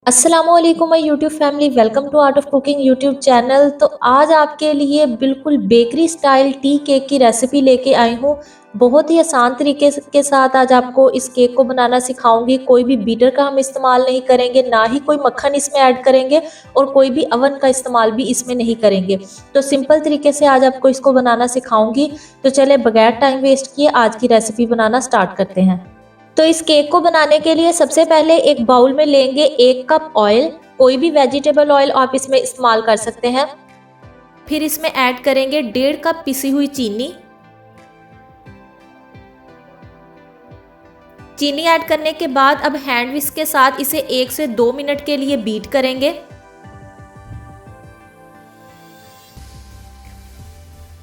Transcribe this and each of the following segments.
अस्सलामुअलैकुम my YouTube family, welcome to Art of Cooking YouTube channel. तो आज आपके लिए बिल्कुल बेकरी स्टाइल टी केक की रेसिपी लेके आई हूँ। बहुत ही आसान तरीके के साथ आज आपको इस केक को बनाना सिखाऊंगी। कोई भी बीटर का हम इस्तेमाल नहीं करेंगे, ना ही कोई मक्खन इसमें ऐड करेंगे और कोई भी अवन का इस्तेमाल भी इसमें नहीं करेंगे। तो सिंपल तरीके से आज आपको इसको बनाना सिखाऊंगी। तो चले बगैर टाइम वेस्ट किए आज की रेसिपी बनाना स्टार्ट करते हैं। तो इस केक को बनाने के लिए सबसे पहले एक बाउल में लेंगे 1 कप ऑयल। कोई भी वेजिटेबल ऑयल आप इसमें इस्तेमाल कर सकते हैं। फिर इसमें ऐड करेंगे 1.5 कप पिसी हुई चीनी। चीनी ऐड करने के बाद अब हैंड विस्क के साथ इसे 1 से 2 मिनट के लिए बीट करेंगे।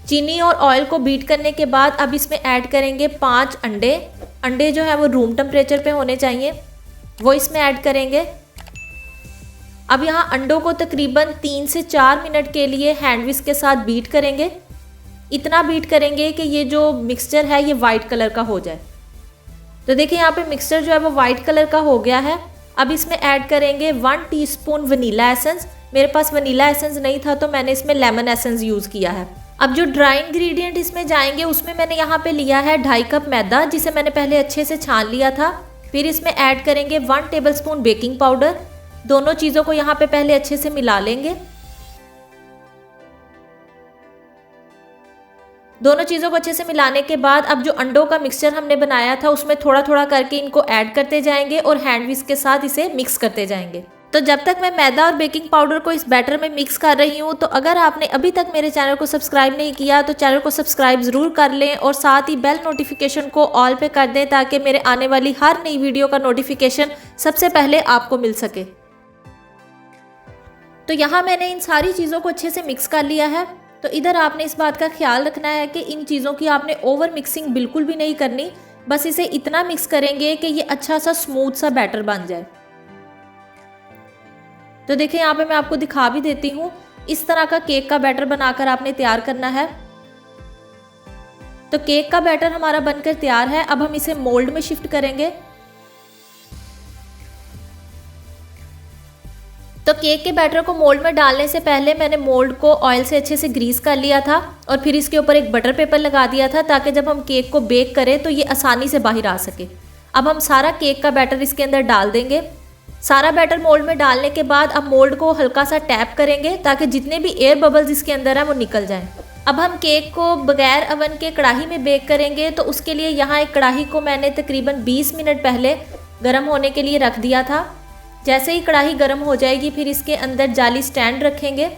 चीनी और ऑयल को बीट करने के बाद अब इसमें ऐड करेंगे 5 अंडे। अंडे जो है वो रूम टेम्परेचर पे होने चाहिए, वो इसमें ऐड करेंगे। अब यहाँ अंडों को तकरीबन 3 से 4 मिनट के लिए हैंड विस्क के साथ बीट करेंगे। इतना बीट करेंगे कि ये जो मिक्सचर है ये वाइट कलर का हो जाए। तो देखिए यहाँ पे मिक्सचर जो है वो वाइट कलर का हो गया है। अब इसमें ऐड करेंगे 1 टीस्पून वनीला एसेंस। मेरे पास वनीला एसेंस नहीं था तो मैंने इसमें लेमन एसेंस यूज़ किया है। अब जो ड्राई इंग्रेडिएंट इसमें जाएंगे उसमें मैंने यहाँ पे लिया है 2.5 कप मैदा, जिसे मैंने पहले अच्छे से छान लिया था। फिर इसमें ऐड करेंगे 1 टेबलस्पून बेकिंग पाउडर। दोनों चीज़ों को यहाँ पे पहले अच्छे से मिला लेंगे। दोनों चीज़ों को अच्छे से मिलाने के बाद अब जो अंडों का मिक्सचर हमने बनाया था उसमें थोड़ा थोड़ा करके इनको ऐड करते जाएंगे और हैंड विस्क के साथ इसे मिक्स करते जाएंगे। तो जब तक मैं मैदा और बेकिंग पाउडर को इस बैटर में मिक्स कर रही हूँ, तो अगर आपने अभी तक मेरे चैनल को सब्सक्राइब नहीं किया तो चैनल को सब्सक्राइब ज़रूर कर लें और साथ ही बेल नोटिफिकेशन को ऑल पे कर दें ताकि मेरे आने वाली हर नई वीडियो का नोटिफिकेशन सबसे पहले आपको मिल सके। तो यहाँ मैंने इन सारी चीज़ों को अच्छे से मिक्स कर लिया है। तो इधर आपने इस बात का ख्याल रखना है कि इन चीज़ों की आपने ओवर मिक्सिंग बिल्कुल भी नहीं करनी, बस इसे इतना मिक्स करेंगे कि ये अच्छा सा स्मूथ सा बैटर बन जाए। तो देखिए यहाँ पे मैं आपको दिखा भी देती हूँ, इस तरह का केक का बैटर बनाकर आपने तैयार करना है। तो केक का बैटर हमारा बनकर तैयार है। अब हम इसे मोल्ड में शिफ्ट करेंगे। तो केक के बैटर को मोल्ड में डालने से पहले मैंने मोल्ड को ऑयल से अच्छे से ग्रीस कर लिया था और फिर इसके ऊपर एक बटर पेपर लगा दिया था ताकि जब हम केक को बेक करें तो ये आसानी से बाहर आ सके। अब हम सारा केक का बैटर इसके अंदर डाल देंगे। सारा बैटर मोल्ड में डालने के बाद अब मोल्ड को हल्का सा टैप करेंगे ताकि जितने भी एयर बबल्स इसके अंदर हैं वो निकल जाएं। अब हम केक को बगैर अवन के कढ़ाई में बेक करेंगे। तो उसके लिए यहाँ एक कढ़ाई को मैंने तकरीबन 20 मिनट पहले गर्म होने के लिए रख दिया था। जैसे ही कढ़ाई गर्म हो जाएगी फिर इसके अंदर जाली स्टैंड रखेंगे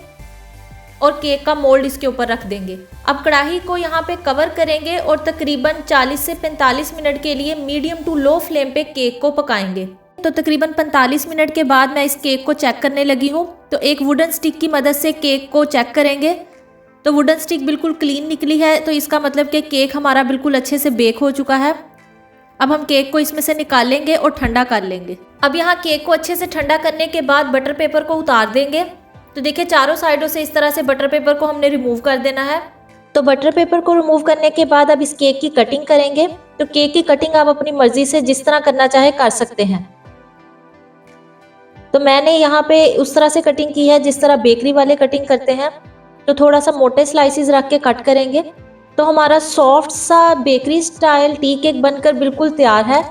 और केक का मोल्ड इसके ऊपर रख देंगे। अब कढ़ाई को यहाँ पे कवर करेंगे और तकरीबन 40 से 45 मिनट के लिए मीडियम टू लो फ्लेम पे केक को पकाएंगे। तो तकरीबन 45 मिनट के बाद मैं इस केक को चेक करने लगी हूँ। तो एक वुडन स्टिक की मदद से केक को चेक करेंगे। तो वुडन स्टिक बिल्कुल क्लीन निकली है, तो इसका मतलब कि केक हमारा बिल्कुल अच्छे से बेक हो चुका है। अब हम केक को इसमें से निकालेंगे और ठंडा कर लेंगे। अब यहाँ केक को अच्छे से ठंडा करने के बाद बटर पेपर को उतार देंगे। तो देखिए चारों साइडों से इस तरह से बटर पेपर को हमने रिमूव कर देना है। तो बटर पेपर को रिमूव करने के बाद अब इस केक की कटिंग करेंगे। तो केक की कटिंग आप अपनी मर्जी से जिस तरह करना चाहे कर सकते हैं। तो मैंने यहाँ पे उस तरह से कटिंग की है जिस तरह बेकरी वाले कटिंग करते हैं। तो थोड़ा सा मोटे स्लाइसिस रख के कट करेंगे। तो हमारा सॉफ्ट सा बेकरी स्टाइल टी केक बनकर बिल्कुल तैयार है।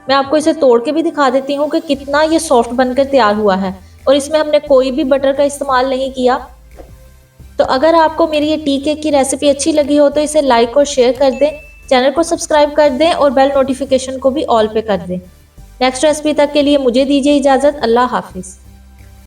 मैं आपको इसे तोड़ के भी दिखा देती हूँ कि कितना ये सॉफ्ट बनकर तैयार हुआ है और इसमें हमने कोई भी बटर का इस्तेमाल नहीं किया। तो अगर आपको मेरी ये टी केक की रेसिपी अच्छी लगी हो तो इसे लाइक और शेयर कर दें, चैनल को सब्सक्राइब कर दें और बेल नोटिफिकेशन को भी ऑल पे कर दें। नेक्स्ट रेसिपी तक के लिए मुझे दीजिए इजाज़त। अल्लाह हाफिज़।